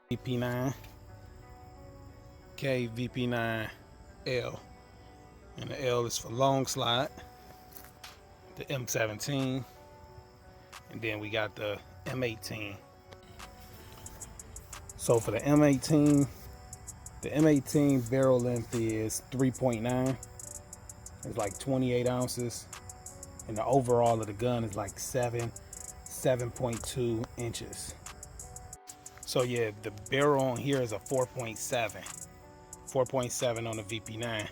VP9 K, VP9 L, and the L is for long slide. The M17, and then we got the M18. So for the M18 barrel length is 3.9. It's like 28 ounces, and the overall of the gun is like 7.2 inches. So yeah, the barrel on here is a 4.7 on the VP9.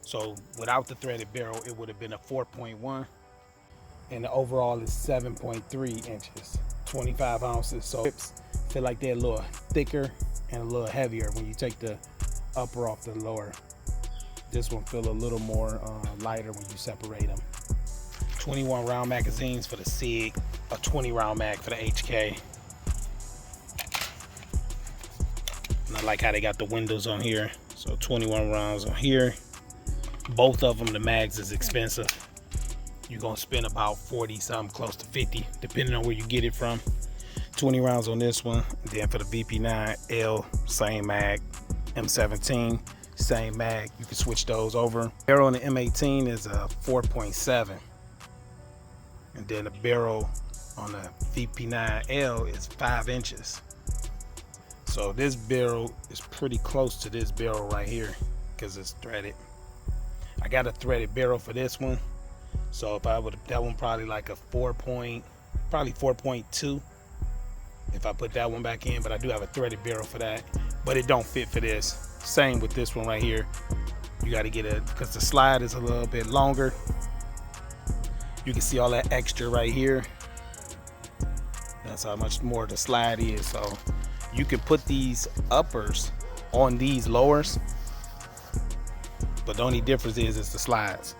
So without the threaded barrel, it would have been a 4.1, and the overall is 7.3 inches, 25 ounces. So grips feel like they're a little thicker and a little heavier when you take the upper off the lower. This one feel a little more lighter when you separate them. 21 round magazines for the SIG, a 20 round mag for the HK. And I like how they got the windows on here. So 21 rounds on here. Both of them, the mags is expensive. You're gonna spend about 40 something, close to 50, depending on where you get it from. 20 rounds on this one. And then for the VP9 L, same mag. M17, same mag. You can switch those over. Barrel on the M18 is a 4.7. And then the barrel on the VP9 L is 5 inches. So this barrel is pretty close to this barrel right here because it's threaded. I got a threaded barrel for this one, so if I would, that one probably like a 4.2 if I put that one back in. But I do have a threaded barrel for that, but it don't fit for this. Same with this one right here. You got to get it because the slide is a little bit longer. You can see all that extra right here. That's how much more the slide is. So you can put these uppers on these lowers, but the only difference is the slides.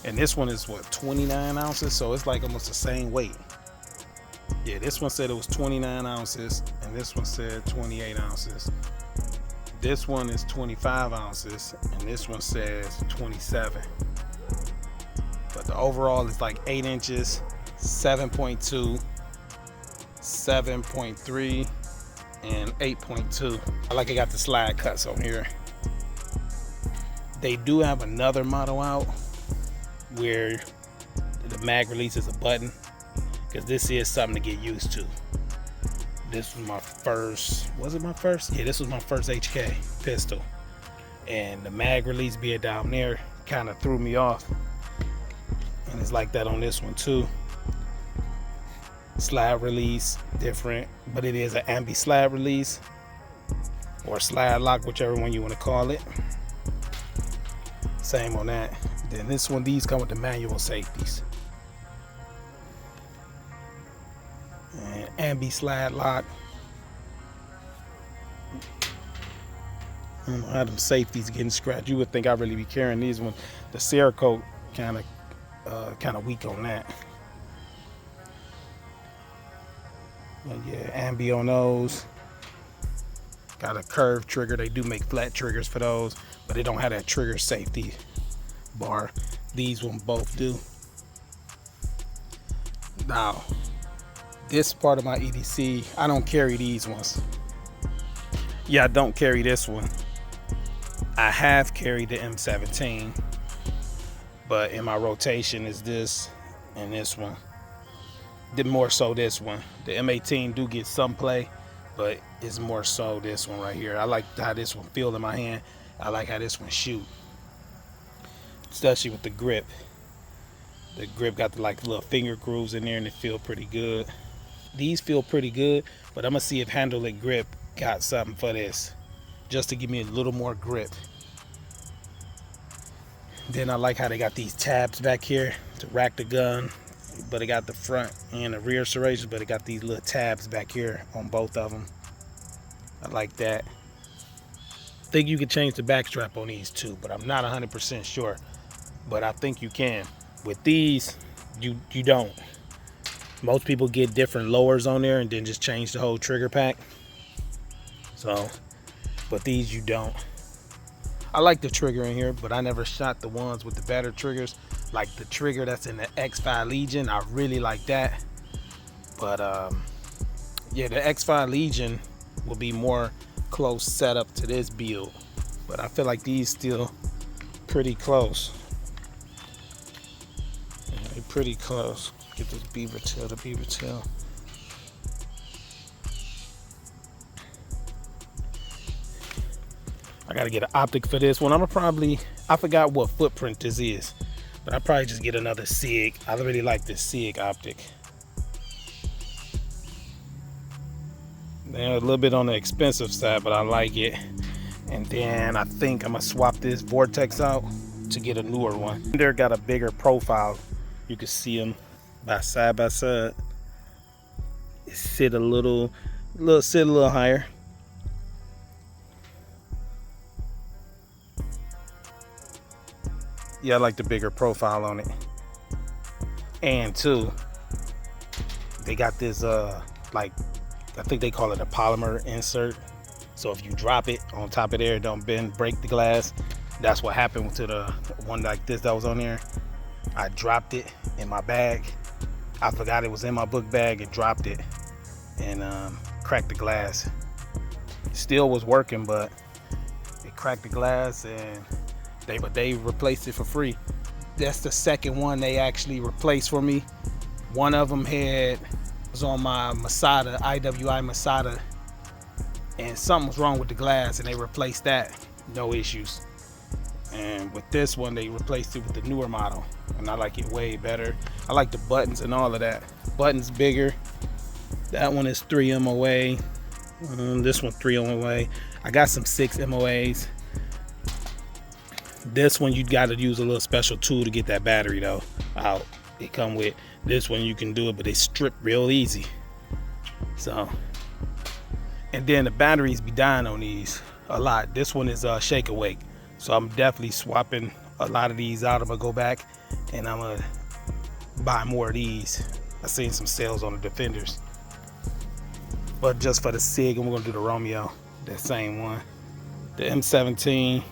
And this one is what, 29 ounces, so it's like almost the same weight. Yeah, this one said it was 29 ounces and this one said 28 ounces. This one is 25 ounces and this one says 27. But the overall is like 8 inches, 7.2, 7.3, and 8.2. I like it got the slide cuts on here. They do have another model out where the mag release is a button, because this is something to get used to. This was my first, was it my first? Yeah, this was my first HK pistol. And the mag release being down there kind of threw me off. And it's like that on this one too. Slide release, different, but it is an ambi slide release or slide lock, whichever one you want to call it. Same on that. Then this one, these come with the manual safeties. And ambi slide lock. I don't know how them safeties getting scratched. You would think I'd really be carrying these ones. The Cerakote kind of weak on that. But yeah, ambi on those. Got a curved trigger. They do make flat triggers for those, but they don't have that trigger safety bar. These ones both do. Now, this part of my EDC, I don't carry these ones. Yeah, I don't carry this one. I have carried the M17, but in my rotation is this and this one. Did more so this one. The M18 do get some play, but it's more so this one right here. I like how this one feel in my hand. I like how this one shoot, especially with the grip. The grip got the like little finger grooves in there and it feel pretty good. These feel pretty good, but I'm gonna see if Handle It Grip got something for this, just to give me a little more grip. Then I like how they got these tabs back here to rack the gun, but it got the front and the rear serrations, but it got these little tabs back here on both of them. I like that. I think you can change the back strap on these too, but I'm not 100% sure. But I think you can. With these, you don't. Most people get different lowers on there and then just change the whole trigger pack. So, but these you don't. I like the trigger in here, but I never shot the ones with the better triggers. Like the trigger that's in the X5 Legion, I really like that. But Yeah, the X5 Legion will be more close setup to this build, but I feel like these still pretty close. Yeah, they're pretty close. Get this beaver tail, the beaver tail. I gotta get an Optic for this one. I forgot what footprint this is, but I'll probably just get another SIG. I really like this SIG Optic. They're a little bit on the expensive side, but I like it. And then I think I'm gonna swap this Vortex out to get a newer one. They're got a bigger profile. You can see them side by side. It sit a little higher. Yeah, I like the bigger profile on it. And too, they got this like, I think they call it a polymer insert. So if you drop it on top of there, it don't bend, break the glass. That's what happened to the one like this that was on there. I dropped it in my bag. I forgot it was in my book bag and dropped it and cracked the glass. Still was working, but it cracked the glass, and they replaced it for free. That's the second one they actually replaced for me. One of them was on my Masada, IWI Masada, and something was wrong with the glass, and they replaced that, no issues. And with this one, they replaced it with the newer model, and I like it way better. I like the buttons and all of that. Buttons bigger. That one is 3 MOA. This one 3 MOA. I got some 6 MOAs. This one you got to use a little special tool to get that battery though out. It come with this one, you can do it, but they strip real easy. So, and then the batteries be dying on these a lot. This one is shake awake, so I'm definitely swapping a lot of these out. I'm gonna go back and I'm gonna buy more of these. I seen some sales on the Defenders, but just for the SIG, and we're gonna do the Romeo, that same one, the M17.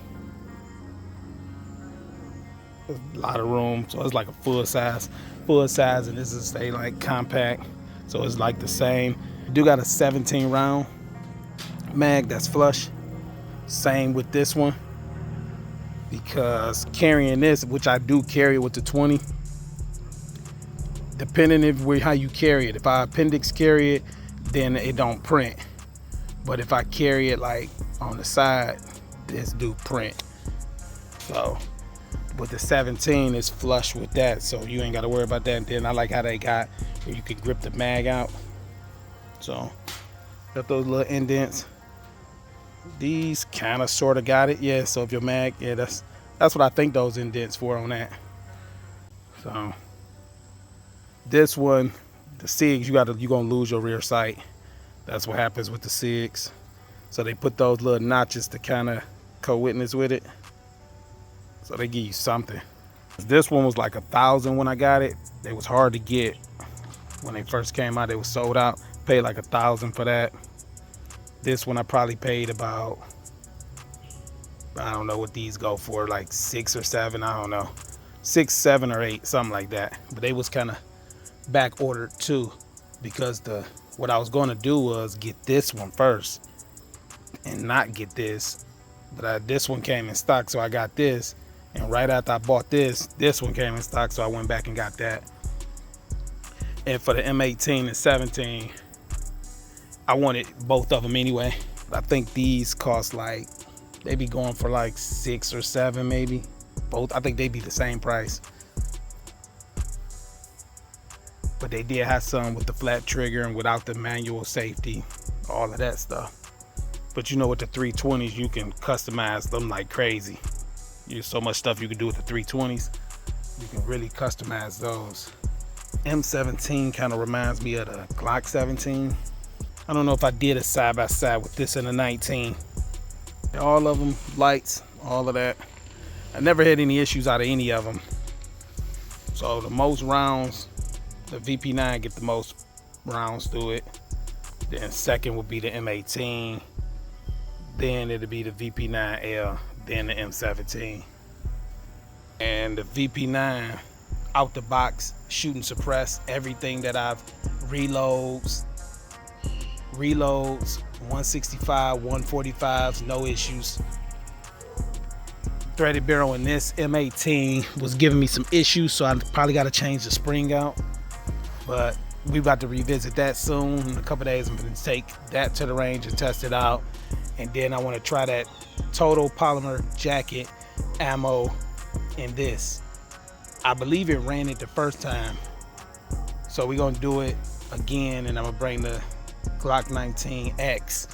There's a lot of room, so it's like a full size, and this is a like compact, so it's like the same. You do got a 17 round mag that's flush. Same with this one, because carrying this, which I do carry with the 20, depending if how you carry it. If I appendix carry it, then it don't print, but if I carry it like on the side, this do print. So with the 17, it's flush with that, so you ain't got to worry about that. And then I like how they got where you can grip the mag out. So got those little indents. These kind of sort of got it, yeah. So if your mag, yeah, that's what I think those indents for on that. So this one, the SIGs, you're gonna lose your rear sight. That's what happens with the SIGs. So they put those little notches to kind of co-witness with it. So they give you something. This one was like 1,000 when I got it. It was hard to get when they first came out. They was sold out. Paid like 1,000 for that. This one I probably paid about, I don't know what these go for, like 6 or 7. I don't know, 6, 7, or 8, something like that. But they was kind of back ordered too, because what I was going to do was get this one first and not get this. But this one came in stock, so I got this. And right after I bought this one came in stock, so I went back and got that. And for the M18 and 17, I wanted both of them anyway. I think these cost like, they be going for like 6 or 7 maybe. Both, I think they be the same price. But they did have some with the flat trigger and without the manual safety, all of that stuff. But you know, with the 320s, you can customize them like crazy. There's so much stuff you can do with the 320s. You can really customize those. M17 kind of reminds me of the Glock 17. I don't know if I did a side by side with this and the 19. All of them, lights, all of that. I never had any issues out of any of them. So the most rounds, the VP9 get the most rounds through it. Then second would be the M18. Then it'll be the VP9L, then the M17. And the VP9, out the box, shoot and suppress everything that I've reloads, reloads, 165, 145s, no issues. Threaded barrel in this M18 was giving me some issues, so I probably got to change the spring out. But we about to revisit that soon. In a couple days, I'm going to take that to the range and test it out. And then I want to try that Total Polymer Jacket ammo in this. I believe it ran it the first time. So we're going to do it again, and I'm going to bring the Glock 19X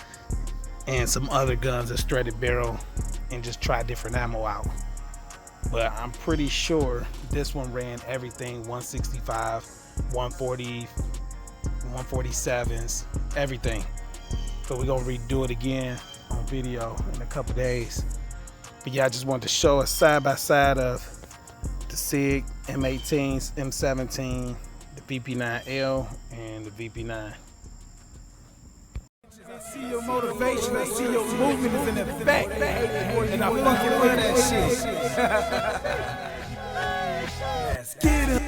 and some other guns that's threaded barrel and just try different ammo out. But I'm pretty sure this one ran everything, 165, 140, 147s, everything. So we're gonna redo it again on video in a couple days. But yeah, I just wanted to show a side by side of the SIG M18s, M17, the VP9L, and the VP9. I see your motivation, I see your movement is in the back, and I fucking love that shit. Let's get it.